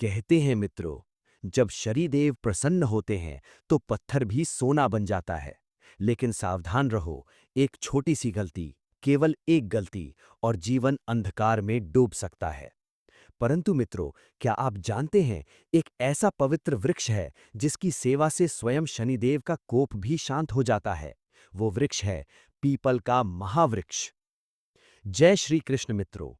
कहते हैं मित्रों, जब शनिदेव प्रसन्न होते हैं तो पत्थर भी सोना बन जाता है। लेकिन सावधान रहो, एक छोटी सी गलती, केवल एक गलती, और जीवन अंधकार में डूब सकता है। परंतु मित्रों, क्या आप जानते हैं, एक ऐसा पवित्र वृक्ष है जिसकी सेवा से स्वयं शनिदेव का कोप भी शांत हो जाता है। वो वृक्ष है पीपल का महावृक्ष। जय श्री कृष्ण मित्रों।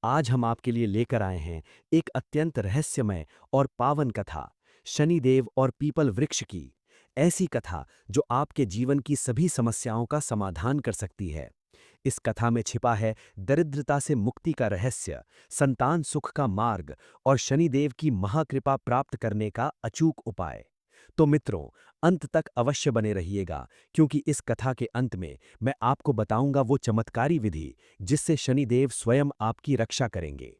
आज हम आपके लिए लेकर आए हैं एक अत्यंत रहस्यमय और पावन कथा, शनिदेव और पीपल वृक्ष की। ऐसी कथा जो आपके जीवन की सभी समस्याओं का समाधान कर सकती है। इस कथा में छिपा है दरिद्रता से मुक्ति का रहस्य, संतान सुख का मार्ग और शनिदेव की महाकृपा प्राप्त करने का अचूक उपाय। तो मित्रों, अंत तक अवश्य बने रहिएगा, क्योंकि इस कथा के अंत में मैं आपको बताऊंगा वो चमत्कारी विधि जिससे शनिदेव स्वयं आपकी रक्षा करेंगे।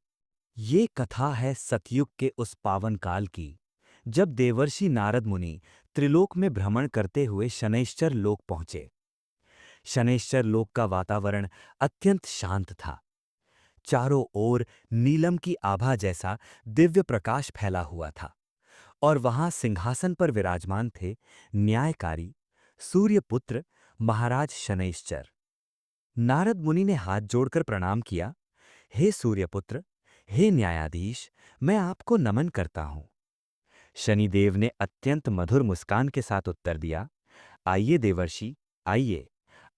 ये कथा है सतयुग के उस पावन काल की, जब देवर्षि नारद मुनि त्रिलोक में भ्रमण करते हुए शनैश्चर लोक पहुंचे। शनैश्चर लोक का वातावरण अत्यंत शांत था। चारों ओर नीलम की आभा जैसा दिव्य प्रकाश फैला हुआ था, और वहां सिंहासन पर विराजमान थे न्यायकारी सूर्यपुत्र महाराज शनैश्चर। नारद मुनि ने हाथ जोड़कर प्रणाम किया। हे सूर्यपुत्र, हे न्यायाधीश, मैं आपको नमन करता हूं। शनिदेव ने अत्यंत मधुर मुस्कान के साथ उत्तर दिया, आइए देवर्षि, आइए।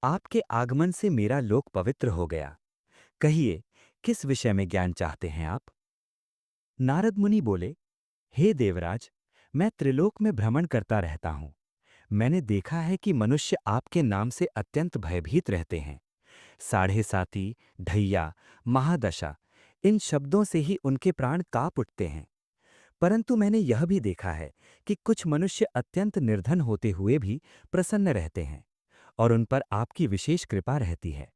आपके आगमन से मेरा लोक पवित्र हो गया। कहिए, किस विषय में ज्ञान चाहते हैं आप? नारद मुनि बोले, हे देवराज, मैं त्रिलोक में भ्रमण करता रहता हूं। मैंने देखा है कि मनुष्य आपके नाम से अत्यंत भयभीत रहते हैं। साढ़े साती, ढैया, महादशा, इन शब्दों से ही उनके प्राण कांप उठते हैं। परंतु मैंने यह भी देखा है कि कुछ मनुष्य अत्यंत निर्धन होते हुए भी प्रसन्न रहते हैं, और उन पर आपकी विशेष कृपा रहती है।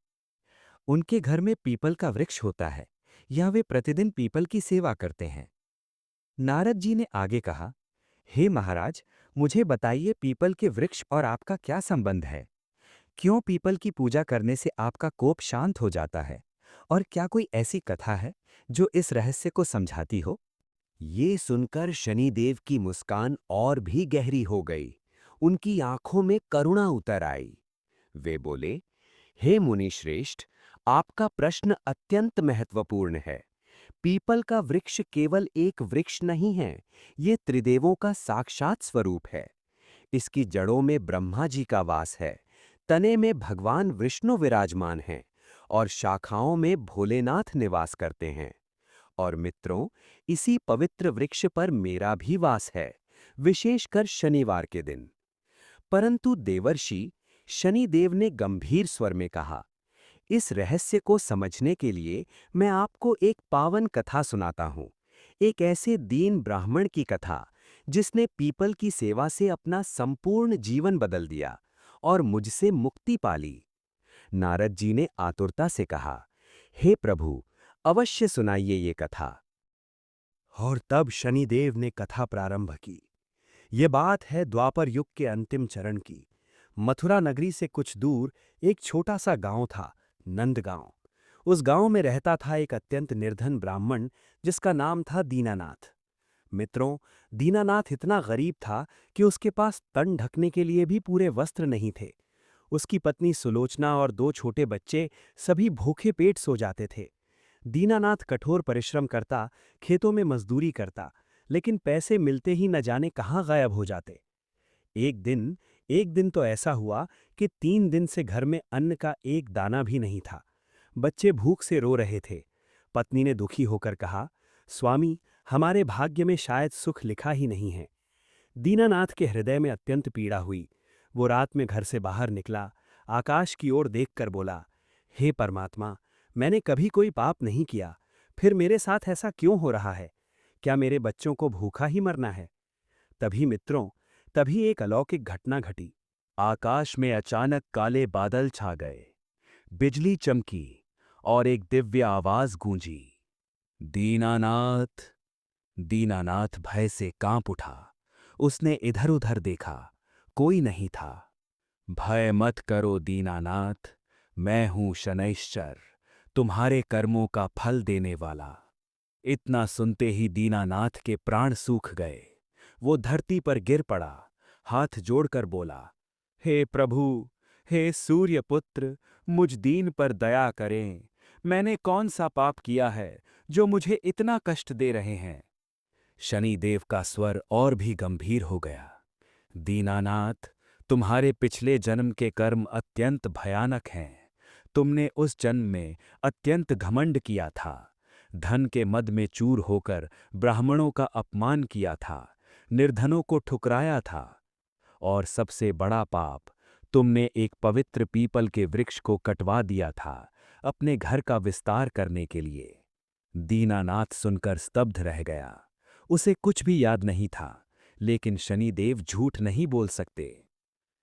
उनके घर में पीपल का वृक्ष होता है, या वे प्रतिदिन पीपल की सेवा करते हैं। नारद जी ने आगे कहा, हे महाराज, मुझे बताइए, पीपल के वृक्ष और आपका क्या संबंध है? क्यों पीपल की पूजा करने से आपका कोप शांत हो जाता है? और क्या कोई ऐसी कथा है जो इस रहस्य को समझाती हो? ये सुनकर शनिदेव की मुस्कान और भी गहरी हो गई। उनकी आंखों में करुणा उतर आई। वे बोले, हे मुनिश्रेष्ठ, आपका प्रश्न अत्यंत महत्वपूर्ण है। पीपल का वृक्ष केवल एक वृक्ष नहीं है, ये त्रिदेवों का साक्षात स्वरूप है। इसकी जड़ों में ब्रह्मा जी का वास है, तने में भगवान विष्णु विराजमान हैं, और शाखाओं में भोलेनाथ निवास करते हैं। और मित्रों, इसी पवित्र वृक्ष पर मेरा भी वास है, विशेषकर शनिवार के दिन। परंतु देवर्षि, शनिदेव ने गंभीर स्वर में कहा, इस रहस्य को समझने के लिए मैं आपको एक पावन कथा सुनाता हूं। एक ऐसे दीन ब्राह्मण की कथा जिसने पीपल की सेवा से अपना संपूर्ण जीवन बदल दिया और मुझसे मुक्ति पाली। नारद जी ने आतुरता से कहा, हे प्रभु, अवश्य सुनाइए ये कथा। और तब शनिदेव ने कथा प्रारंभ की। ये बात है द्वापर युग के अंतिम चरण की। मथुरा नगरी से कुछ दूर एक छोटा सा गांव था, नंदगांव। उस गांव में रहता था एक अत्यंत निर्धन ब्राह्मण जिसका नाम था दीनानाथ। मित्रों, दीनानाथ इतना गरीब था कि उसके पास तन ढकने के लिए भी पूरे वस्त्र नहीं थे। उसकी पत्नी सुलोचना और दो छोटे बच्चे सभी भूखे पेट सो जाते थे। दीनानाथ कठोर परिश्रम करता, खेतों में मजदूरी करता, लेकिन पैसे मिलते ही न जाने कहाँ गायब हो जाते। एक दिन तो ऐसा हुआ कि 3 दिन से घर में अन्न का एक दाना भी नहीं था। बच्चे भूख से रो रहे थे। पत्नी ने दुखी होकर कहा, स्वामी, हमारे भाग्य में शायद सुख लिखा ही नहीं है। दीनानाथ के हृदय में अत्यंत पीड़ा हुई। वो रात में घर से बाहर निकला, आकाश की ओर देखकर बोला, हे परमात्मा, मैंने कभी कोई पाप नहीं किया, फिर मेरे साथ ऐसा क्यों हो रहा है? क्या मेरे बच्चों को भूखा ही मरना है? तभी मित्रों, तभी एक अलौकिक घटना घटी। आकाश में अचानक काले बादल छा गए, बिजली चमकी और एक दिव्य आवाज गूंजी, दीनानाथ। दीनानाथ भय से कांप उठा। उसने इधर-उधर देखा, कोई नहीं था। भय मत करो दीनानाथ, मैं हूं शनैश्चर, तुम्हारे कर्मों का फल देने वाला। इतना सुनते ही दीनानाथ के प्राण सूख गए। वो धरती पर गिर पड़ा, हाथ जोड़कर बोला, हे प्रभु, हे सूर्यपुत्र, मुझ दीन पर दया करें। मैंने कौन सा पाप किया है जो मुझे इतना कष्ट दे रहे हैं? शनिदेव का स्वर और भी गंभीर हो गया। दीनानाथ, तुम्हारे पिछले जन्म के कर्म अत्यंत भयानक हैं। तुमने उस जन्म में अत्यंत घमंड किया था, धन के मद में चूर होकर ब्राह्मणों का अपमान किया था, निर्धनों को ठुकराया था, और सबसे बड़ा पाप, तुमने एक पवित्र पीपल के वृक्ष को कटवा दिया था अपने घर का विस्तार करने के लिए। दीनानाथ सुनकर स्तब्ध रह गया। उसे कुछ भी याद नहीं था, लेकिन शनिदेव झूठ नहीं बोल सकते।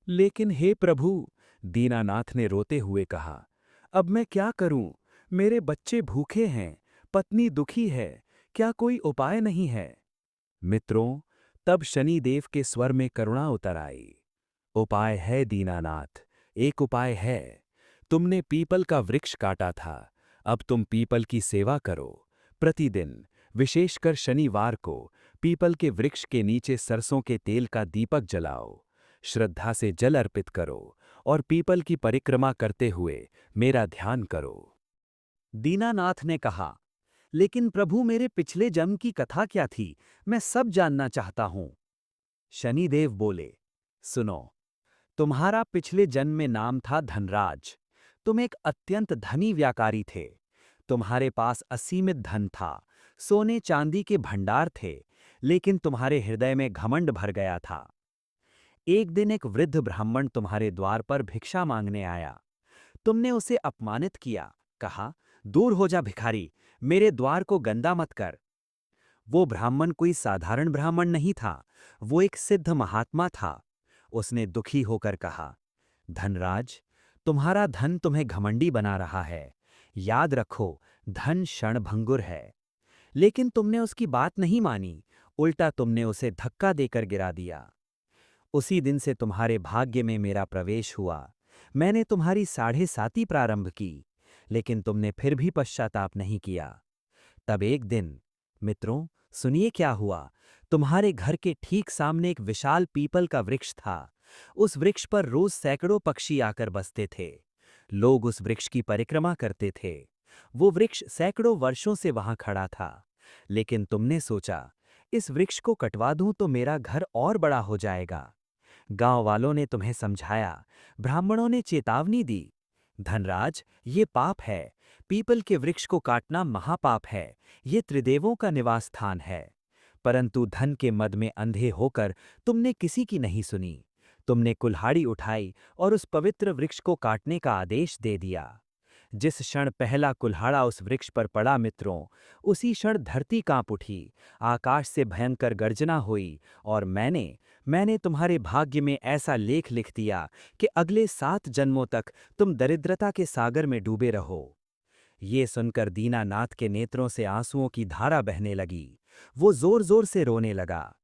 लेकिन हे प्रभु, दीनानाथ ने रोते हुए कहा, अब मैं क्या करूं? मेरे बच्चे भूखे हैं, पत्नी दुखी है, क्या कोई उपाय नहीं है? मित्रों, तब शनिदेव के स्वर में करुणा उतर आई। उपाय है दीनानाथ, एक उपाय है। तुमने पीपल का वृक्ष काटा था, अब तुम पीपल की सेवा करो। प्रतिदिन, विशेषकर शनिवार को, पीपल के वृक्ष के नीचे सरसों के तेल का दीपक जलाओ, श्रद्धा से जल अर्पित करो और पीपल की परिक्रमा करते हुए मेरा ध्यान करो। दीनानाथ ने कहा, लेकिन प्रभु, मेरे पिछले जन्म की कथा क्या थी? मैं सब जानना चाहता हूं। शनिदेव बोले, सुनो, तुम्हारा पिछले जन्म में नाम था धनराज। तुम एक अत्यंत धनी व्यापारी थे। तुम्हारे पास असीमित धन था, सोने चांदी के भंडार थे, लेकिन तुम्हारे हृदय में घमंड भर गया था। एक दिन एक वृद्ध ब्राह्मण तुम्हारे द्वार पर भिक्षा मांगने आया। तुमने उसे अपमानित किया, कहा, दूर हो जा भिखारी, मेरे द्वार को गंदा मत कर। वो ब्राह्मण कोई साधारण ब्राह्मण नहीं था, वो एक सिद्ध महात्मा था। उसने दुखी होकर कहा, धनराज, तुम्हारा धन तुम्हें घमंडी बना रहा है। याद रखो, धन क्षणभंगुर है। लेकिन तुमने उसकी बात नहीं मानी, उल्टा तुमने उसे धक्का देकर गिरा दिया। उसी दिन से तुम्हारे भाग्य में मेरा प्रवेश हुआ। मैंने तुम्हारी साढ़े साती प्रारंभ की, लेकिन तुमने फिर भी पश्चाताप नहीं किया। तब एक दिन, मित्रों, सुनिए क्या हुआ। तुम्हारे घर के ठीक सामने एक विशाल पीपल का वृक्ष था। उस वृक्ष पर रोज सैकड़ों पक्षी आकर बसते थे। लोग उस वृक्ष की परिक्रमा करते थे। वो वृक्ष सैकड़ों वर्षों से वहां खड़ा था, लेकिन तुमने सोचा, इस वृक्ष को कटवा दूं तो मेरा घर और बड़ा हो जाएगा। गांव वालों ने तुम्हें समझाया, ब्राह्मणों ने चेतावनी दी, धनराज, ये पाप है। पीपल के वृक्ष को काटना महापाप है। ये त्रिदेवों का निवास स्थान है। परंतु धन के मद में अंधे होकर तुमने किसी की नहीं सुनी। तुमने कुल्हाड़ी उठाई और उस पवित्र वृक्ष को काटने का आदेश दे दिया। जिस क्षण पहला कुल्हाड़ा उस वृक्ष पर पड़ा मित्रों, उसी क्षण धरती कांप उठी, आकाश से भयंकर गर्जना हुई, और मैंने तुम्हारे भाग्य में ऐसा लेख लिख दिया कि अगले 7 जन्मों तक तुम दरिद्रता के सागर में डूबे रहो। ये सुनकर दीनानाथ के नेत्रों से आंसुओं की धारा बहने लगी। वो जोर जोर से रोने लगा,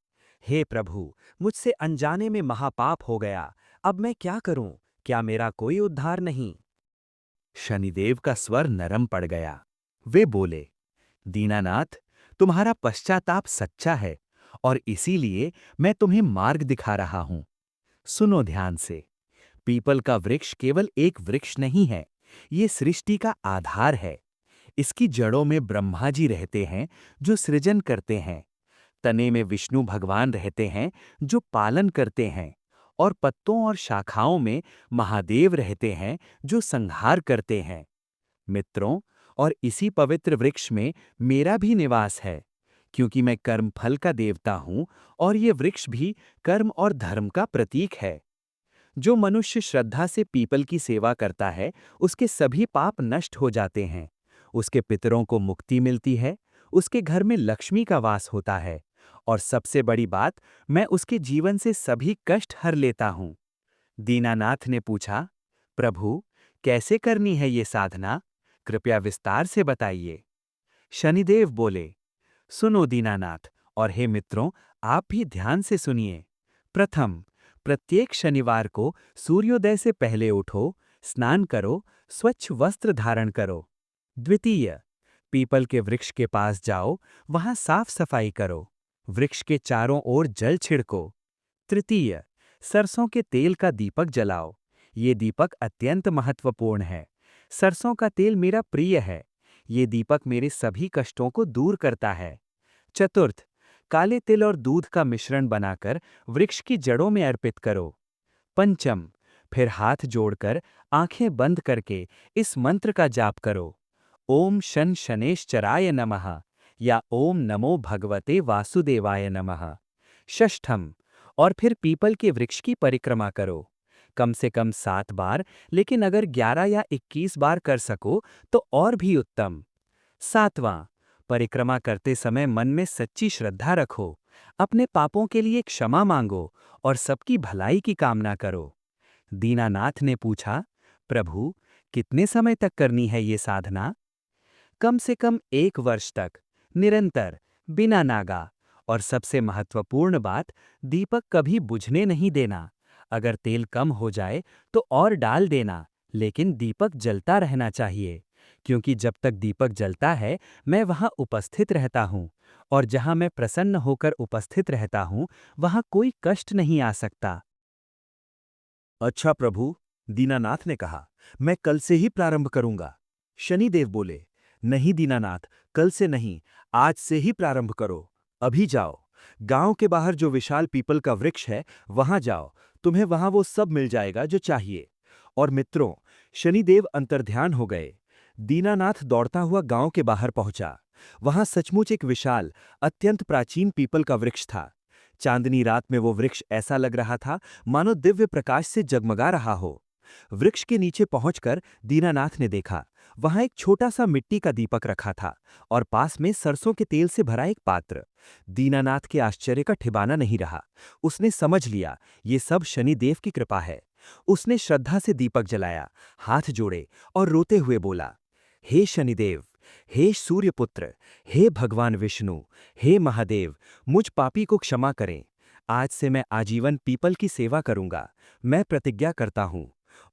हे प्रभु, मुझसे अनजाने में महापाप हो गया। अब मैं क्या करूं? क्या मेरा कोई उद्धार नहीं? शनिदेव का स्वर नरम पड़ गया। वे बोले, दीनानाथ, तुम्हारा पश्चाताप सच्चा है और इसीलिए मैं तुम्हें मार्ग दिखा रहा हूं। सुनो ध्यान से। पीपल का वृक्ष केवल एक वृक्ष नहीं है, ये सृष्टि का आधार है। इसकी जड़ों में ब्रह्मा जी रहते हैं, जो सृजन करते हैं। तने में विष्णु भगवान रहते हैं, जो पालन करते हैं, और पत्तों और शाखाओं में महादेव रहते हैं, जो संहार करते हैं। मित्रों, और इसी पवित्र वृक्ष में मेरा भी निवास है, क्योंकि मैं कर्म फल का देवता हूं, और ये वृक्ष भी कर्म और धर्म का प्रतीक है। जो मनुष्य श्रद्धा से पीपल की सेवा करता है, उसके सभी पाप नष्ट हो जाते हैं। उसके पितरों को मुक्ति मिलती है, उसके घर में लक्ष्मी का वास होता है, और सबसे बड़ी बात, मैं उसके जीवन से सभी कष्ट हर लेता हूं। दीनानाथ ने पूछा, प्रभु, कैसे करनी है ये साधना? कृपया विस्तार से बताइए। शनिदेव बोले, सुनो दीनानाथ, और हे मित्रों, आप भी ध्यान से सुनिए। प्रथम, प्रत्येक शनिवार को सूर्योदय से पहले उठो, स्नान करो, स्वच्छ वस्त्र धारण करो। द्वितीय, पीपल के वृक्ष के पास जाओ, वहां साफ सफाई करो। वृक्ष के चारों ओर जल छिड़को। तृतीय, सरसों के तेल का दीपक जलाओ। ये दीपक अत्यंत महत्वपूर्ण है। सरसों का तेल मेरा प्रिय है। ये दीपक मेरे सभी कष्टों को दूर करता है। चतुर्थ, काले तिल और दूध का मिश्रण बनाकर वृक्ष की जड़ों में अर्पित करो। पंचम, फिर हाथ जोड़कर आंखें बंद करके इस मंत्र का जाप करो। ओम शन शनेश्चराय नमः या ओम नमो भगवते वासुदेवाय नमः। षष्ठम, और फिर पीपल के वृक्ष की परिक्रमा करो। कम से कम 7 बार, लेकिन अगर 11 या 21 बार कर सको तो और भी उत्तम। सातवां, परिक्रमा करते समय मन में सच्ची श्रद्धा रखो। अपने पापों के लिए क्षमा मांगो और सबकी भलाई की कामना करो। दीनानाथ ने पूछा, प्रभु, कितने समय तक करनी है ये साधना? कम से कम 1 वर्ष तक, निरंतर, बिना नागा। और सबसे महत्वपूर्ण बात, दीपक कभी बुझने नहीं देना। अगर तेल कम हो जाए तो और डाल देना, लेकिन दीपक जलता रहना चाहिए। क्योंकि जब तक दीपक जलता है, मैं वहां उपस्थित रहता हूं। और जहां मैं प्रसन्न होकर उपस्थित रहता हूं, वहां कोई कष्ट नहीं आ सकता। अच्छा प्रभु, दीनानाथ ने कहा, मैं कल से ही प्रारंभ करूंगा। शनिदेव बोले, नहीं दीनानाथ, कल से नहीं, आज से ही प्रारंभ करो। अभी जाओ। गांव के बाहर जो विशाल पीपल का वृक्ष है, वहां जाओ। तुम्हें वहां वो सब मिल जाएगा जो चाहिए। और मित्रों, शनिदेव अंतर्ध्यान हो गए। दीनानाथ दौड़ता हुआ गांव के बाहर पहुंचा। वहां सचमुच एक विशाल, अत्यंत प्राचीन पीपल का वृक्ष था। चांदनी रात में वो वृक्ष ऐसा लग रहा था मानो दिव्य प्रकाश से जगमगा रहा हो। वृक्ष के नीचे पहुंचकर दीनानाथ ने देखा, वहां एक छोटा सा मिट्टी का दीपक रखा था और पास में सरसों के तेल से भरा एक पात्र। दीनानाथ के आश्चर्य का ठिकाना नहीं रहा। उसने समझ लिया, ये सब शनिदेव की कृपा है। उसने श्रद्धा से दीपक जलाया, हाथ जोड़े और रोते हुए बोला, हे शनिदेव, हे सूर्यपुत्र, हे भगवान विष्णु, हे महादेव, मुझ पापी को क्षमा करें। आज से मैं आजीवन पीपल की सेवा करूंगा। मैं प्रतिज्ञा करता हूं।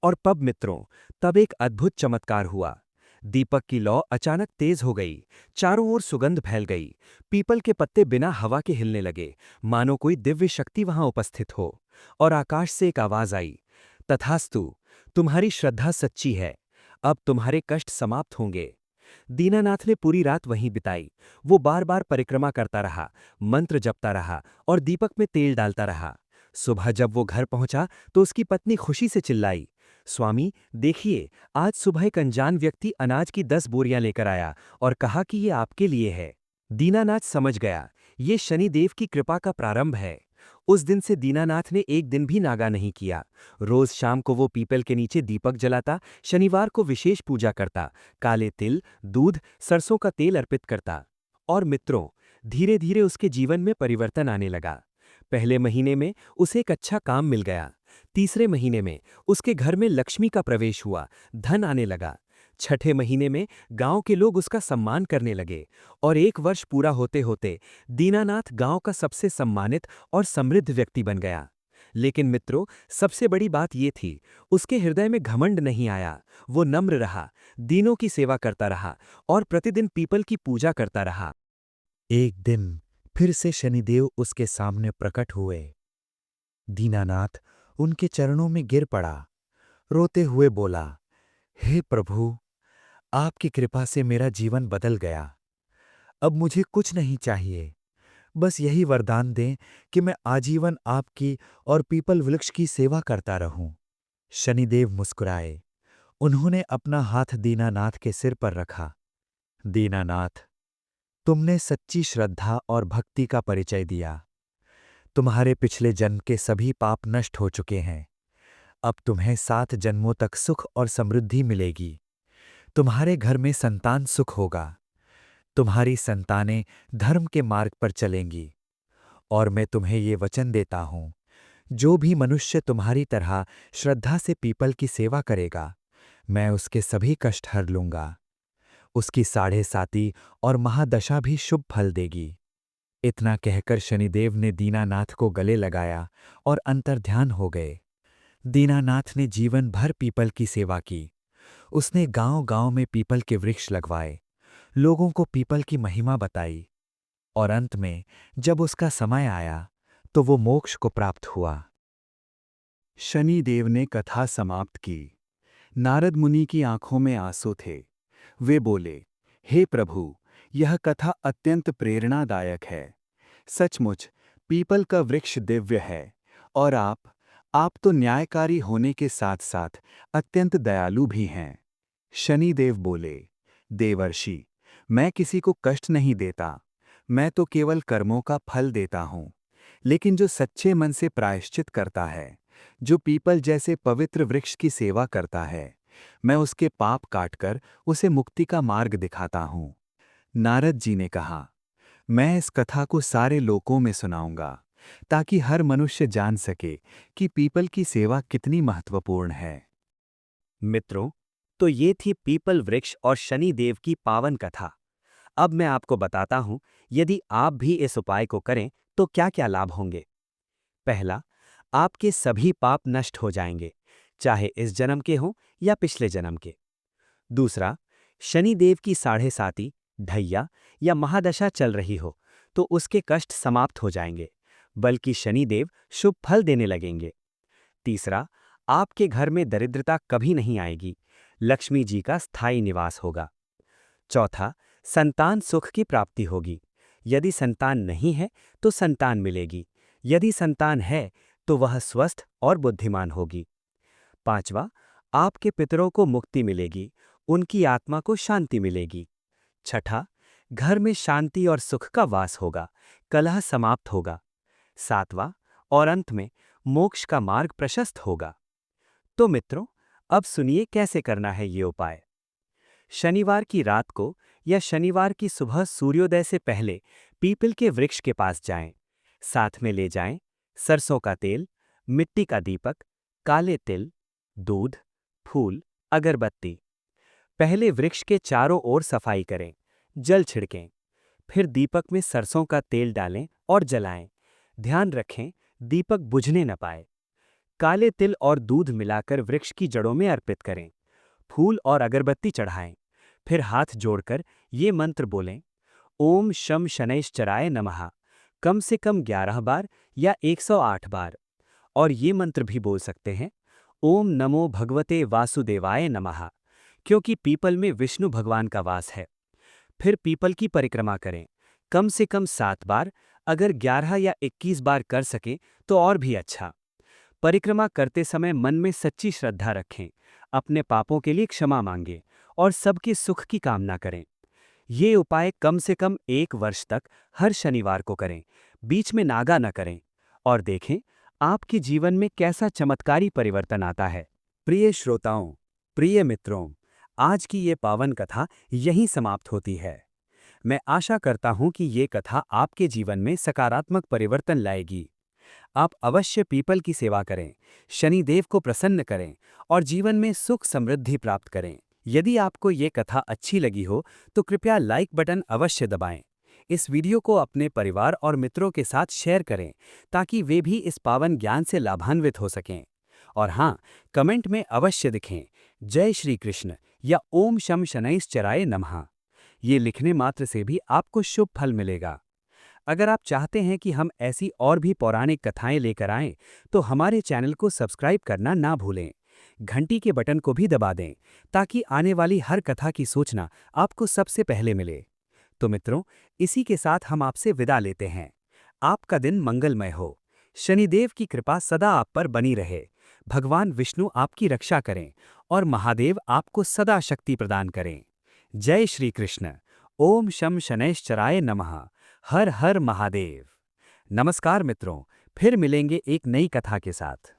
और पब मित्रों, तब एक अद्भुत चमत्कार हुआ। दीपक की लौ अचानक तेज हो गई। चारों ओर सुगंध फैल गई। पीपल के पत्ते बिना हवा के हिलने लगे, मानो कोई दिव्य शक्ति वहां उपस्थित हो। और आकाश से एक आवाज आई, तथास्तु, तुम्हारी श्रद्धा सच्ची है। अब तुम्हारे कष्ट समाप्त होंगे। दीनानाथ ने पूरी रात वहीं बिताई। वो बार बार परिक्रमा करता रहा, मंत्र जपता रहा और दीपक में तेल डालता रहा। सुबह जब वो घर पहुंचा तो उसकी पत्नी खुशी से चिल्लाई, स्वामी देखिए, आज सुबह एक अनजान व्यक्ति अनाज की 10 बोरियां लेकर आया और कहा कि ये आपके लिए है। दीनानाथ समझ गया, ये शनिदेव की कृपा का प्रारंभ है। उस दिन से दीनानाथ ने एक दिन भी नागा नहीं किया। रोज शाम को वो पीपल के नीचे दीपक जलाता, शनिवार को विशेष पूजा करता, काले तिल, दूध, सरसों का तेल अर्पित करता। और मित्रों, धीरे धीरे उसके जीवन में परिवर्तन आने लगा। पहले महीने में उसे एक अच्छा काम मिल गया। तीसरे महीने में उसके घर में लक्ष्मी का प्रवेश हुआ, धन आने लगा। छठे महीने में गांव के लोग उसका सम्मान करने लगे। और 1 वर्ष पूरा होते होते दीनानाथ गांव का सबसे सम्मानित और समृद्ध व्यक्ति बन गया। लेकिन मित्रों, सबसे बड़ी बात ये थी, उसके हृदय में घमंड नहीं आया। वो नम्र रहा, दीनों की सेवा करता रहा और प्रतिदिन पीपल की पूजा करता रहा। एक दिन फिर से शनिदेव उसके सामने प्रकट हुए। दीनानाथ उनके चरणों में गिर पड़ा, रोते हुए बोला, हे प्रभु, आपकी कृपा से मेरा जीवन बदल गया। अब मुझे कुछ नहीं चाहिए, बस यही वरदान दें कि मैं आजीवन आपकी और पीपल वृक्ष की सेवा करता रहूं। शनिदेव मुस्कुराए। उन्होंने अपना हाथ दीनानाथ के सिर पर रखा। दीनानाथ, तुमने सच्ची श्रद्धा और भक्ति का परिचय दिया। तुम्हारे पिछले जन्म के सभी पाप नष्ट हो चुके हैं। अब तुम्हें 7 जन्मों तक सुख और समृद्धि मिलेगी। तुम्हारे घर में संतान सुख होगा। तुम्हारी संतानें धर्म के मार्ग पर चलेंगी। और मैं तुम्हें ये वचन देता हूं, जो भी मनुष्य तुम्हारी तरह श्रद्धा से पीपल की सेवा करेगा, मैं उसके सभी कष्ट हर लूंगा। उसकी 7.5 और महादशा भी शुभ फल देगी। इतना कहकर शनिदेव ने दीनानाथ को गले लगाया और अंतर्ध्यान हो गए। दीनानाथ ने जीवन भर पीपल की सेवा की। उसने गांव-गांव में पीपल के वृक्ष लगवाए। लोगों को पीपल की महिमा बताई और अंत में जब उसका समय आया तो वो मोक्ष को प्राप्त हुआ। शनिदेव ने कथा समाप्त की। नारद मुनि की आंखों में आंसू थे। वे बोले, हे प्रभु, यह कथा अत्यंत प्रेरणादायक है। सचमुच पीपल का वृक्ष दिव्य है और आप तो न्यायकारी होने के साथ साथ अत्यंत दयालु भी हैं। शनिदेव बोले, देवर्षि, मैं किसी को कष्ट नहीं देता। मैं तो केवल कर्मों का फल देता हूँ। लेकिन जो सच्चे मन से प्रायश्चित करता है, जो पीपल जैसे पवित्र वृक्ष की सेवा करता है, मैं उसके पाप काटकर उसे मुक्ति का मार्ग दिखाता हूँ। नारद जी ने कहा, मैं इस कथा को सारे लोकों में सुनाऊंगा ताकि हर मनुष्य जान सके कि पीपल की सेवा कितनी महत्वपूर्ण है। मित्रों, तो ये थी पीपल वृक्ष और शनिदेव की पावन कथा। अब मैं आपको बताता हूं, यदि आप भी इस उपाय को करें तो क्या क्या लाभ होंगे। पहला, आपके सभी पाप नष्ट हो जाएंगे, चाहे इस जन्म के हों या पिछले जन्म के। दूसरा, शनिदेव की साढ़े साती, ढैया या महादशा चल रही हो तो उसके कष्ट समाप्त हो जाएंगे, बल्कि शनिदेव शुभ फल देने लगेंगे। तीसरा, आपके घर में दरिद्रता कभी नहीं आएगी, लक्ष्मी जी का स्थायी निवास होगा। चौथा, संतान सुख की प्राप्ति होगी। यदि संतान नहीं है तो संतान मिलेगी। यदि संतान है तो वह स्वस्थ और बुद्धिमान होगी। पांचवा, आपके पितरों को मुक्ति मिलेगी, उनकी आत्मा को शांति मिलेगी। छठा, घर में शांति और सुख का वास होगा, कलह समाप्त होगा। सातवां और अंत में मोक्ष का मार्ग प्रशस्त होगा। तो मित्रों, अब सुनिए कैसे करना है ये उपाय। शनिवार की रात को या शनिवार की सुबह सूर्योदय से पहले पीपल के वृक्ष के पास जाएं। साथ में ले जाएं सरसों का तेल, मिट्टी का दीपक, काले तिल, दूध, फूल, अगरबत्ती। पहले वृक्ष के चारों ओर सफाई करें, जल छिड़कें। फिर दीपक में सरसों का तेल डालें और जलाएं। ध्यान रखें, दीपक बुझने न पाए। काले तिल और दूध मिलाकर वृक्ष की जड़ों में अर्पित करें। फूल और अगरबत्ती चढ़ाएं। फिर हाथ जोड़कर ये मंत्र बोलें, ओम शम शनैश्चराय नमः, कम से कम 11 बार या 108 बार। और ये मंत्र भी बोल सकते हैं, ओम नमो भगवते वासुदेवाय नमः, क्योंकि पीपल में विष्णु भगवान का वास है। फिर पीपल की परिक्रमा करें, कम से कम 7 बार। अगर 11 या 21 बार कर सकें तो और भी अच्छा। परिक्रमा करते समय मन में सच्ची श्रद्धा रखें, अपने पापों के लिए क्षमा मांगें और सबके सुख की कामना करें। ये उपाय कम से कम 1 वर्ष तक हर शनिवार को करें, बीच में नागा न करें, और देखें आपके जीवन में कैसा चमत्कारी परिवर्तन आता है। प्रिय श्रोताओं, प्रिय मित्रों, आज की ये पावन कथा यहीं समाप्त होती है। मैं आशा करता हूं कि ये कथा आपके जीवन में सकारात्मक परिवर्तन लाएगी। आप अवश्य पीपल की सेवा करें, शनिदेव को प्रसन्न करें और जीवन में सुख समृद्धि प्राप्त करें। यदि आपको ये कथा अच्छी लगी हो तो कृपया लाइक बटन अवश्य दबाएं। इस वीडियो को अपने परिवार और मित्रों के साथ शेयर करें ताकि वे भी इस पावन ज्ञान से लाभान्वित हो सकें। और हाँ, कमेंट में अवश्य लिखें जय श्री कृष्ण या ओम शम शनैश्चराय नमः। ये लिखने मात्र से भी आपको शुभ फल मिलेगा। अगर आप चाहते हैं कि हम ऐसी और भी पौराणिक कथाएं लेकर आएं, तो हमारे चैनल को सब्सक्राइब करना ना भूलें। घंटी के बटन को भी दबा दें ताकि आने वाली हर कथा की सूचना आपको सबसे पहले मिले। तो मित्रों, इसी के साथ हम आपसे विदा लेते हैं। आपका दिन मंगलमय हो। शनिदेव की कृपा सदा आप पर बनी रहे। भगवान विष्णु आपकी रक्षा करें और महादेव आपको सदा शक्ति प्रदान करें। जय श्री कृष्ण। ओम शम शनैश्चराय नमः। हर हर महादेव। नमस्कार मित्रों, फिर मिलेंगे एक नई कथा के साथ।